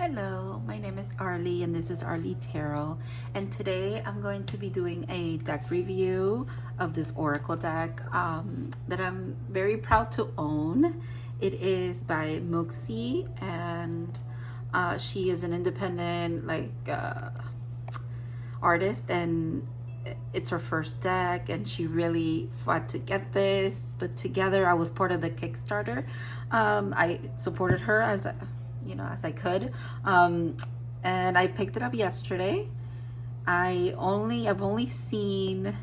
Hello, my name is Arlie and this is Arlie Tarot, and today I'm going to be doing a deck review of this Oracle deck that I'm very proud to own. It is by MOOXIE, and she is an independent artist, and it's her first deck, and she really fought to get this put together. I was part of the Kickstarter. I supported her as I could, and I picked it up yesterday. I've only seen,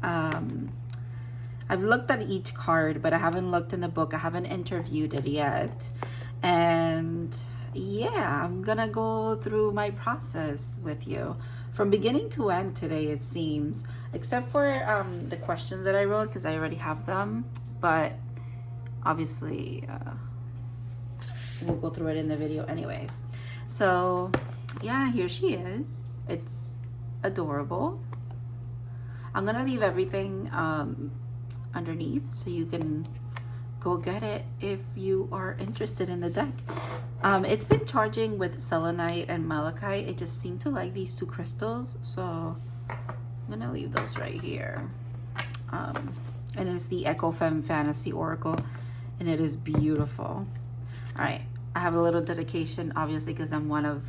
I've looked at each card, but I haven't looked in the book. I haven't interviewed it yet, and yeah, I'm gonna go through my process with you from beginning to end today, it seems, except for the questions that I wrote, because I already have them, but obviously we'll go through it in the video anyways. So yeah, here she is. It's adorable. I'm gonna leave everything underneath so you can go get it if you are interested in the deck. It's been charging with selenite and malachite. It just seemed to like these two crystals, so I'm gonna leave those right here. And it's the FEM Fantasy Oracle, and it is beautiful. All right, I have a little dedication, obviously, because I'm one of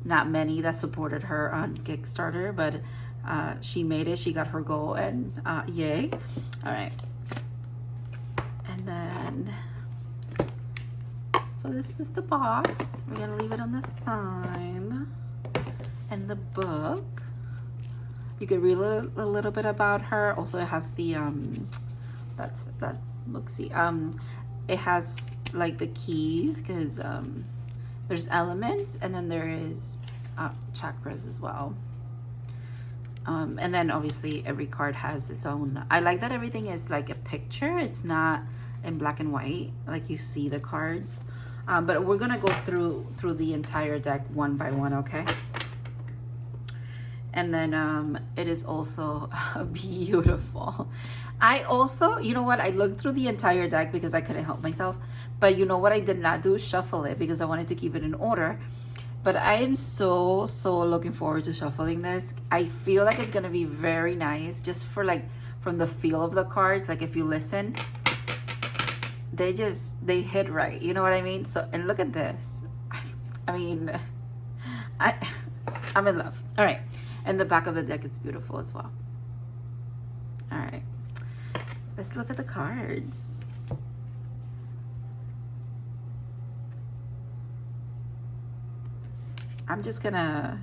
not many that supported her on Kickstarter, but she made it. She got her goal, and yay. All right, and then so this is the box. We're gonna leave it on the side, and the book. You could read a little bit about her. Also, it has the that's MOOXIE. It has like the keys, because there's elements, and then there is chakras as well, and then obviously every card has its own. I like that everything is like a picture. It's not in black and white like you see the cards, but we're gonna go through the entire deck one by one, okay? And then it is also beautiful. I also, you know what, I looked through the entire deck because I couldn't help myself, but you know what I did not do? Shuffle it, because I wanted to keep it in order. But I am so looking forward to shuffling this. I feel like it's gonna be very nice, just for like from the feel of the cards. Like if you listen, they hit right, you know what I mean? So, and look at this. I mean, I'm in love. All right, and the back of the deck is beautiful as well. All right, let's look at the cards. I'm just gonna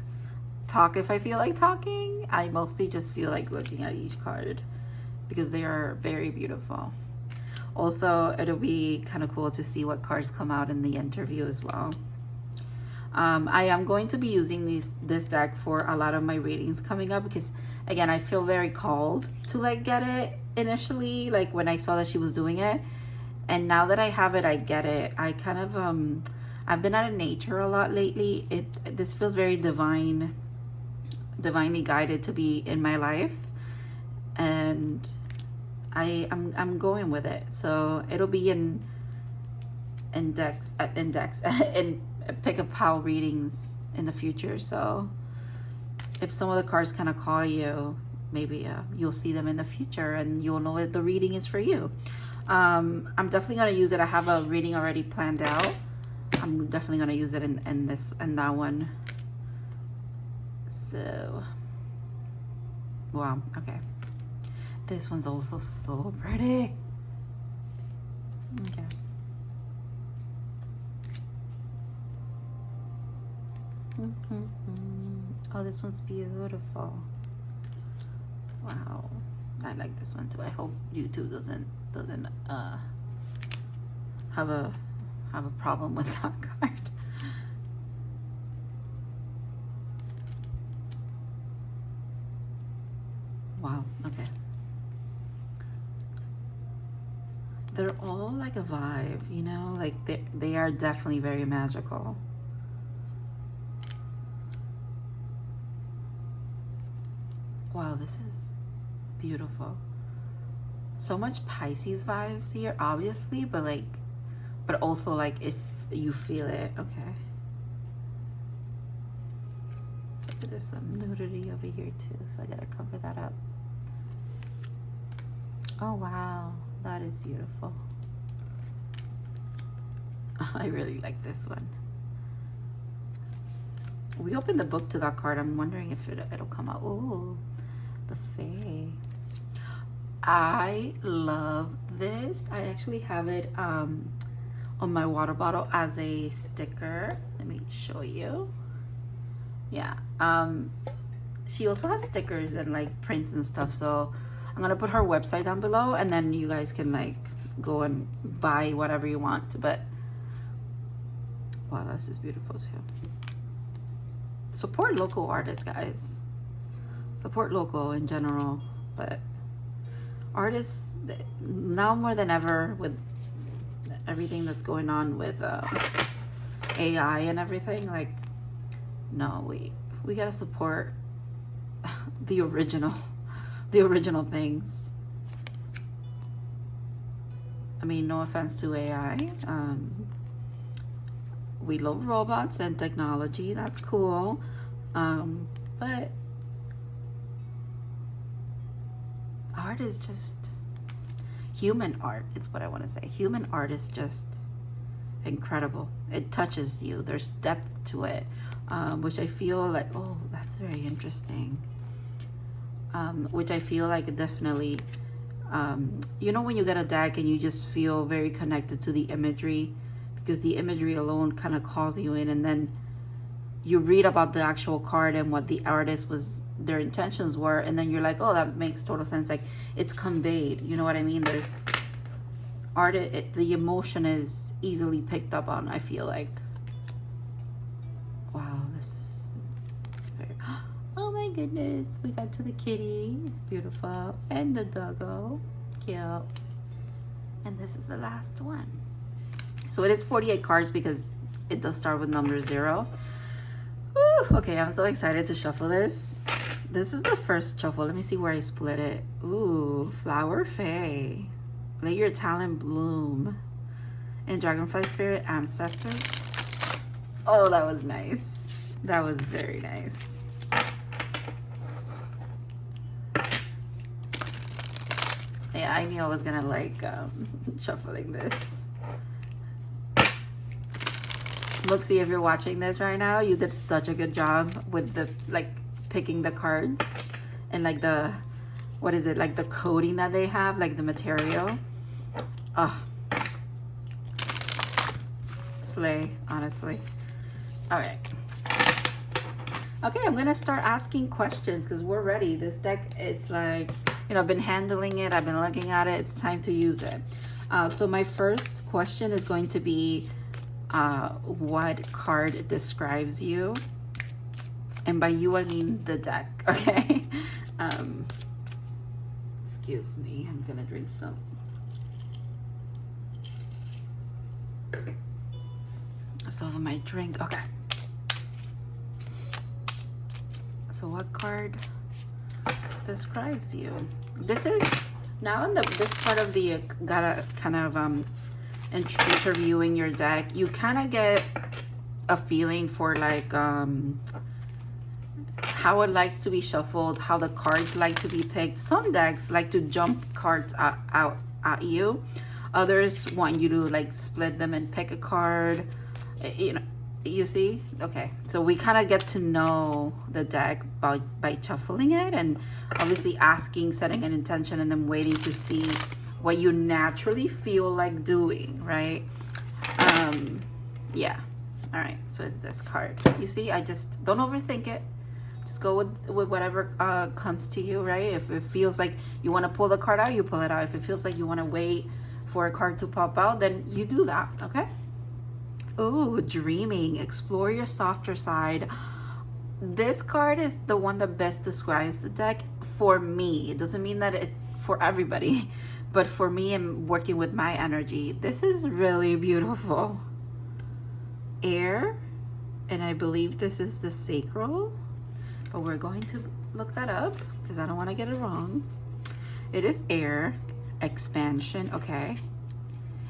talk if I feel like talking. I mostly just feel like looking at each card because they are very beautiful. Also, it'll be kind of cool to see what cards come out in the interview as well. I am going to be using this deck for a lot of my readings coming up, because again, I feel very called to like get it initially, like when I saw that she was doing it, and now that I have it, I get it. I kind of I've been out of nature a lot lately. This feels very divinely guided to be in my life, and I'm going with it. So it'll be in pick up how readings in the future. So if some of the cards kind of call you, maybe you'll see them in the future and you'll know what the reading is for you. I'm definitely gonna use it. I have a reading already planned out. I'm definitely gonna use it in that one. So wow, okay. This one's also so pretty. Okay. Oh, this one's beautiful. Wow, I like this one too. I hope YouTube doesn't have a problem with that card. Wow, okay. They're all like a vibe, you know, like they are definitely very magical. Wow, this is beautiful. So much Pisces vibes here, obviously, but also like if you feel it. Okay. There's some nudity over here too, so I gotta cover that up. Oh wow, that is beautiful. I really like this one. We opened the book to that card. I'm wondering if it'll come out. Oh, the Fae. I love this. I actually have it on my water bottle as a sticker. Let me show you. Yeah. She also has stickers and like prints and stuff. So I'm gonna put her website down below, and then you guys can like go and buy whatever you want. But wow, this is beautiful too. Support local artists, guys. Support local in general, but artists now more than ever with everything that's going on with AI and everything, like, no, we gotta support the original things. I mean, no offense to AI. We love robots and technology, that's cool, but art is just human art. It's what I want to say. Human art is just incredible. It touches you. There's depth to it, which I feel like, oh, that's very interesting. Which I feel like definitely, you know, when you get a deck and you just feel very connected to the imagery, because the imagery alone kind of calls you in, and then you read about the actual card and what the artist was, their intentions were, and then you're like, oh, that makes total sense. Like, it's conveyed, you know what I mean? There's art, the emotion is easily picked up on, I feel like. Wow, this is very, oh my goodness, we got to the kitty, beautiful, and the doggo, cute. And this is the last one. So it is 48 cards because it does start with number 0. Ooh, okay, I'm so excited to shuffle this. This is the first shuffle. Let me see where I split it. Ooh, Flower Fae. Let your talent bloom. And Dragonfly Spirit Ancestors. Oh, that was nice. That was very nice. Yeah, I knew I was gonna like shuffling this. Mooxie, if you're watching this right now, you did such a good job with the like picking the cards and like the, what is it, like the coating that they have, like the material. Oh, slay, honestly. All right. Okay, I'm gonna start asking questions because we're ready. This deck, it's like, you know, I've been handling it, I've been looking at it, it's time to use it. So my first question is going to be, what card describes you? And by you, I mean the deck, okay? Excuse me, I'm gonna drink some. So my drink, okay. So what card describes you? This is, now in this part of the, gotta kind of, interviewing your deck, you kind of get a feeling for like how it likes to be shuffled, how the cards like to be picked. Some decks like to jump cards out at you, others want you to like split them and pick a card, you know, you see. Okay, so we kind of get to know the deck by shuffling it, and obviously asking, setting an intention, and then waiting to see what you naturally feel like doing, right? Yeah. All right, so it's this card. You see, I just don't overthink it. Just go with whatever comes to you, right? If it feels like you want to pull the card out, you pull it out. If it feels like you want to wait for a card to pop out, then you do that, okay? Ooh, dreaming. Explore your softer side. This card is the one that best describes the deck for me. It doesn't mean that it's for everybody, but for me, I'm working with my energy. This is really beautiful. Air, and I believe this is the sacral, but we're going to look that up because I don't want to get it wrong. It is air, expansion, okay,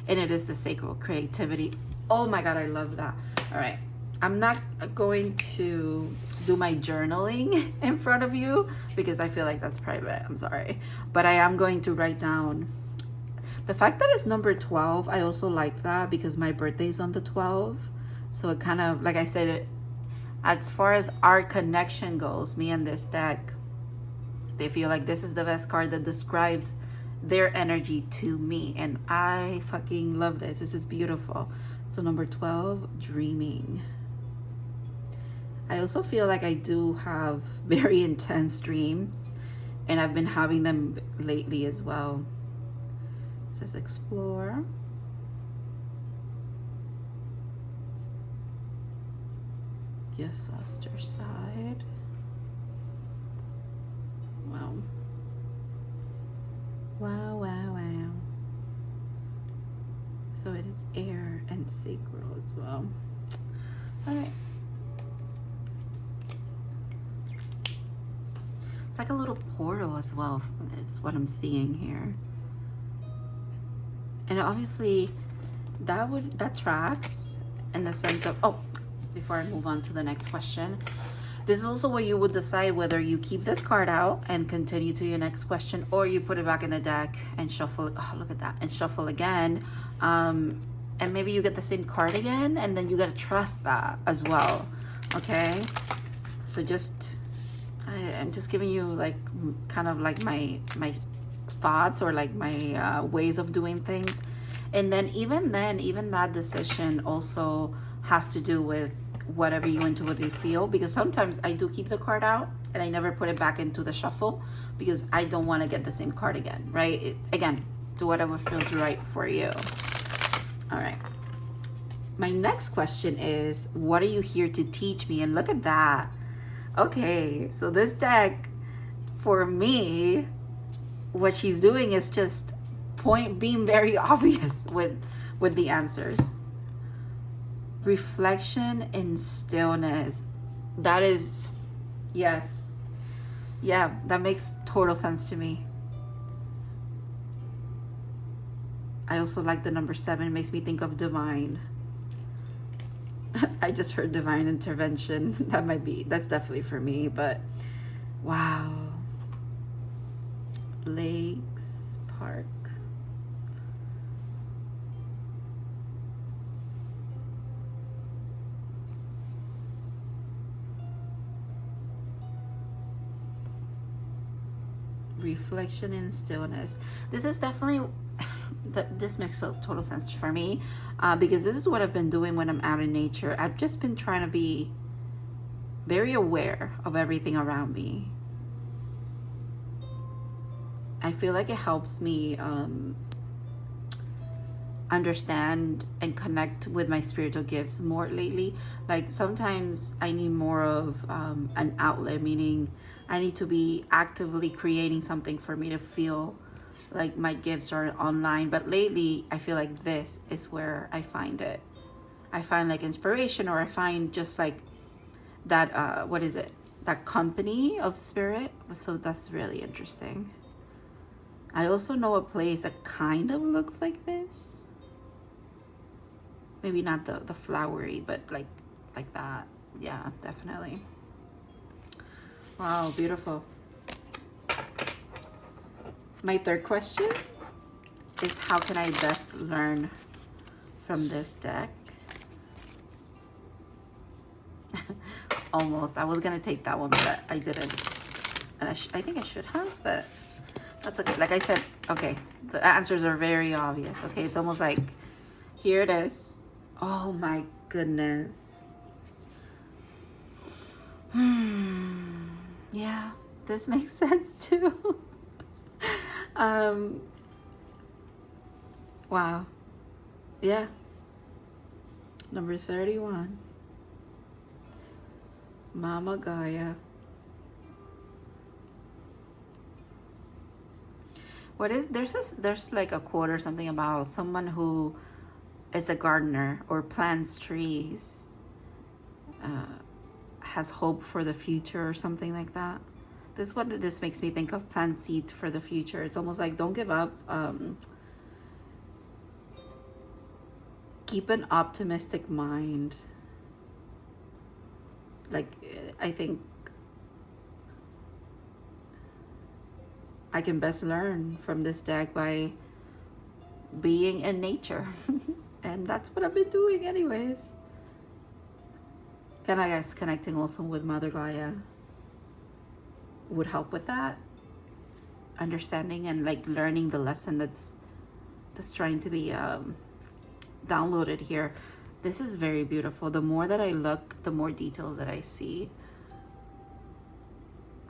and it is the sacral, creativity. Oh my god, I love that. All right, I'm not going to do my journaling in front of you because I feel like that's private. I'm sorry. But I am going to write down the fact that it's number 12. I also like that because my birthday is on the 12th. So it kind of, like I said, as far as our connection goes, me and this deck, they feel like this is the best card that describes their energy to me. And I fucking love this. This is beautiful. So number 12, dreaming. I also feel like I do have very intense dreams, and I've been having them lately as well. It says explore. Your softer side. Wow. Wow, wow, wow. So it is air and sacral as well. All right. It's like a little portal as well. It's what I'm seeing here. And obviously that tracks in the sense of, oh, before I move on to the next question, this is also where you would decide whether you keep this card out and continue to your next question, or you put it back in the deck and shuffle. Oh, look at that. And shuffle again. And maybe you get the same card again, and then you got to trust that as well. Okay. So I'm just giving you like kind of like my thoughts, or like my ways of doing things. And then even that decision also has to do with whatever you intuitively feel, because sometimes I do keep the card out and I never put it back into the shuffle because I don't want to get the same card again, right? Again, do whatever feels right for you. All right. My next question is, what are you here to teach me? And look at that. Okay, so this deck, for me, what she's doing is just being very obvious with the answers. Reflection in stillness. That is, yes. Yeah, that makes total sense to me. I also like the number 7. It makes me think of divine. I just heard divine intervention. That's definitely for me, but wow. Lakes, park. Reflection in stillness. This is definitely, this makes total sense for me, because this is what I've been doing when I'm out in nature. I've just been trying to be very aware of everything around me. I feel like it helps me understand and connect with my spiritual gifts more lately. Like sometimes I need more of an outlet, meaning I need to be actively creating something for me to feel like my gifts are online. But lately I feel like this is where I find it. I find like inspiration, or I find just like that what is it, that company of spirit. So that's really interesting. I also know a place that kind of looks like this. Maybe not the flowery, but like that. Yeah, definitely. Wow, beautiful. My third question is, how can I best learn from this deck? Almost. I was gonna take that one, but I didn't. And I think I should have, but that's okay. Like I said, okay, the answers are very obvious. Okay, it's almost like, here it is. Oh my goodness. Yeah, this makes sense too. Wow. Yeah. Number 31. Mama Gaia. What is, there's like a quote or something about someone who is a gardener or plants trees, has hope for the future or something like that. This is what this makes me think of, plant seeds for the future. It's almost like, don't give up. Keep an optimistic mind. like, I think I can best learn from this deck by being in nature. And that's what I've been doing anyways. Can I guess connecting also with Mother Gaia would help with that. Understanding and like learning the lesson that's trying to be downloaded here. This is very beautiful. The more that I look, the more details that I see.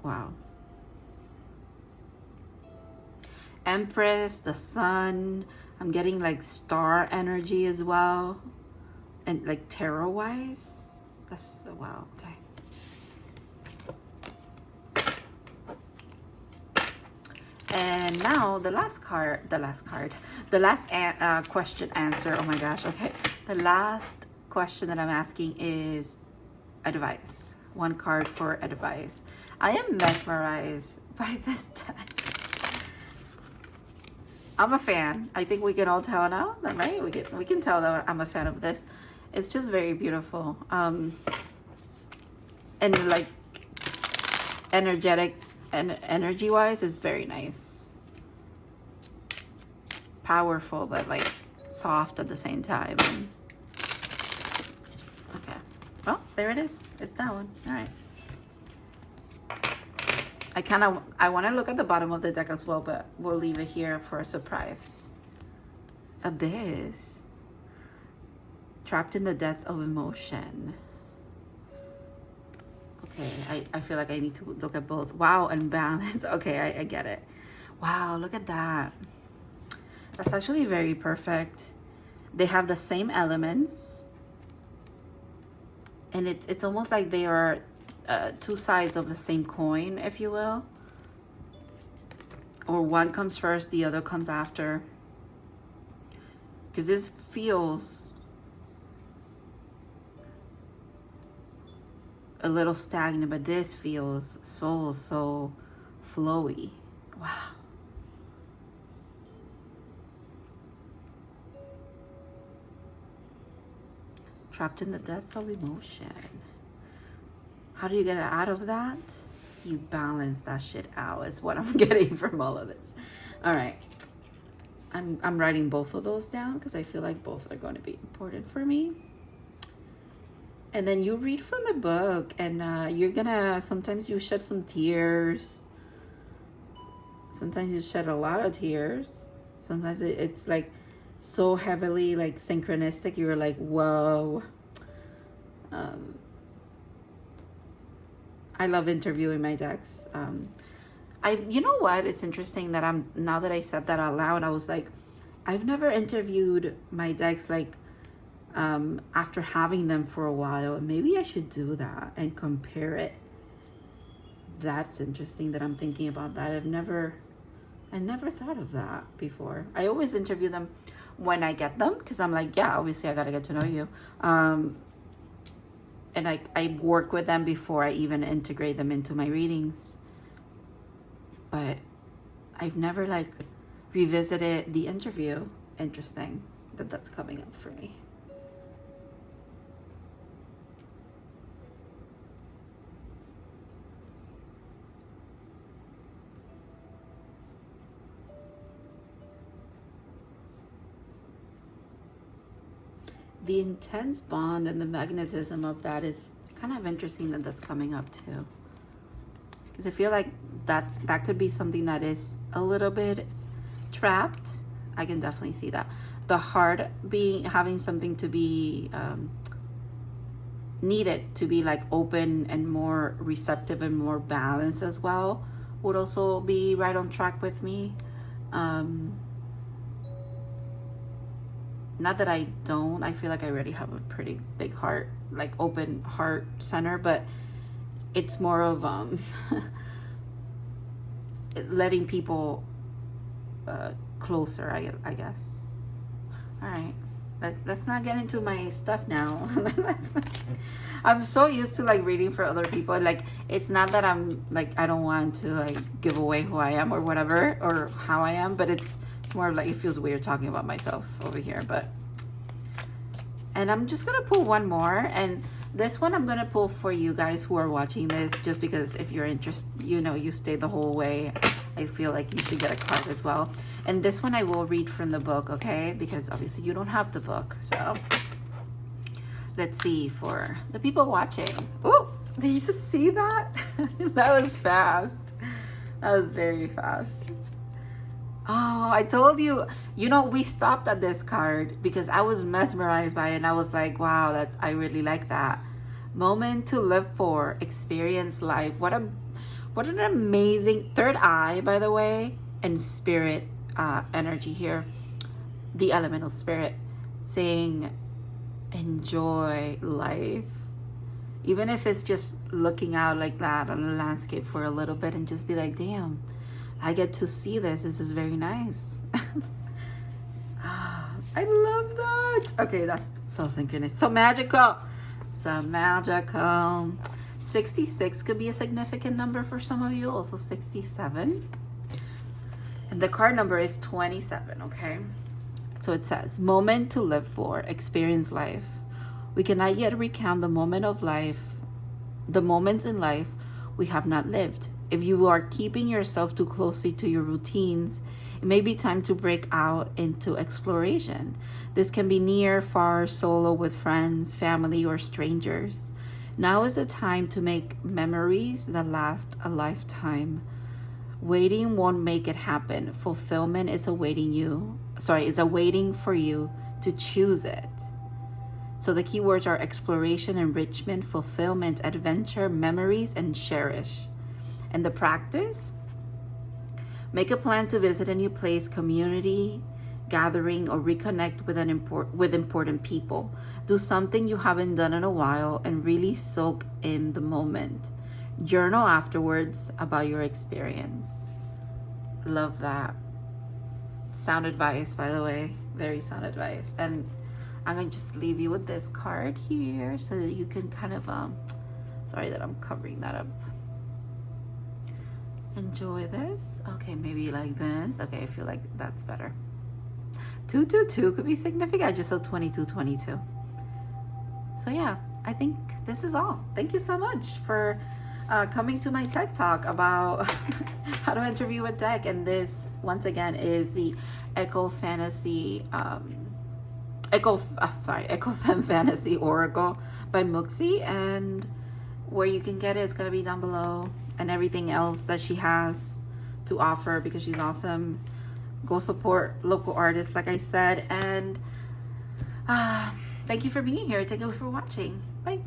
Wow. Empress, the sun. I'm getting like star energy as well. And like tarot wise. That's, wow, okay. And now the last question answer. Oh my gosh, okay. The last question that I'm asking is advice. One card for advice. I am mesmerized by this deck. I'm a fan. I think we can all tell now, right? We can tell that I'm a fan of this. It's just very beautiful. And like energetic and energy-wise is very nice. Powerful, but like soft at the same time. Okay. Well, there it is. It's that one. All right. I want to look at the bottom of the deck as well, but we'll leave it here for a surprise. Abyss. Trapped in the depths of emotion. Okay, I feel like I need to look at both. Wow, and balance. Okay, I get it. Wow, look at that. That's actually very perfect. They have the same elements. And it's almost like they are two sides of the same coin, if you will. Or one comes first, the other comes after. Because this feels a little stagnant, but this feels so flowy. Wow. Trapped in the depth of emotion. How do you get out of that? You balance that shit out is what I'm getting from all of this. All right. I'm writing both of those down because I feel like both are going to be important for me. And then you read from the book, and you're gonna, sometimes you shed some tears. Sometimes you shed a lot of tears. Sometimes it's like so heavily like synchronistic. You're like, whoa. I love interviewing my decks. You know what? It's interesting that now that I said that out loud, I was like, I've never interviewed my decks like after having them for a while. Maybe I should do that and compare it. That's interesting that I'm thinking about that. I never thought of that before. I always interview them when I get them because I'm like, yeah, obviously I gotta get to know you. And I work with them before I even integrate them into my readings. But I've never like revisited the interview. Interesting that that's coming up for me. The intense bond and the magnetism of that is kind of interesting that that's coming up too. Because I feel like that could be something that is a little bit trapped. I can definitely see that. The heart having something to be needed to be like open and more receptive and more balanced as well would also be right on track with me. Not that I don't, I feel like I already have a pretty big heart, like open heart center, but it's more of letting people closer, I guess. All right, let's not get into my stuff now. I'm so used to like reading for other people. Like, it's not that I'm like, I don't want to like give away who I am or whatever, or how I am, but it's more like, it feels weird talking about myself over here. And I'm just gonna pull one more, and This one I'm gonna pull for you guys who are watching this, just because if you're interested, you know, you stay the whole way, I feel like you should get a card as well. And this one I will read from the book, okay? Because obviously you don't have the book. So let's see for the people watching. Oh, did you just see that? That was fast. That was very fast. Oh, I told you, you know, we stopped at this card because I was mesmerized by it, and I was like, wow, I really like that. Moment to live for, experience life. What an amazing third eye, by the way, and spirit energy here. The elemental spirit saying enjoy life. Even if it's just looking out like that on the landscape for a little bit and just be like, damn, I get to see this. This is very nice. I love that. Okay, that's so synchronous. So magical. So magical. 66 could be a significant number for some of you. Also 67. And the card number is 27, okay? So it says, moment to live for, experience life. We cannot yet recount the moments in life we have not lived. If you are keeping yourself too closely to your routines, it may be time to break out into exploration. This can be near, far, solo, with friends, family, or strangers. Now is the time to make memories that last a lifetime. Waiting won't make it happen. Fulfillment is awaiting for you to choose it. So the keywords are exploration, enrichment, fulfillment, adventure, memories, and cherish. And the practice, make a plan to visit a new place, community, gathering, or reconnect with important people. Do something you haven't done in a while and really soak in the moment. Journal afterwards about your experience. Love that. Sound advice, by the way. Very sound advice. And I'm going to just leave you with this card here so that you can kind of, sorry that I'm covering that up. Enjoy this. Okay, maybe like this. Okay, I feel like that's better. 222 could be significant. I just saw 2222. So yeah, I think this is all. Thank you so much for coming to my TED Talk about how to interview a deck. And this, once again, is the Echo FEM Fantasy Oracle by MOOXIE. And where you can get it is going to be down below. And everything else that she has to offer, because she's awesome. Go support local artists, like I said. And thank you for being here. Thank you for watching. Bye.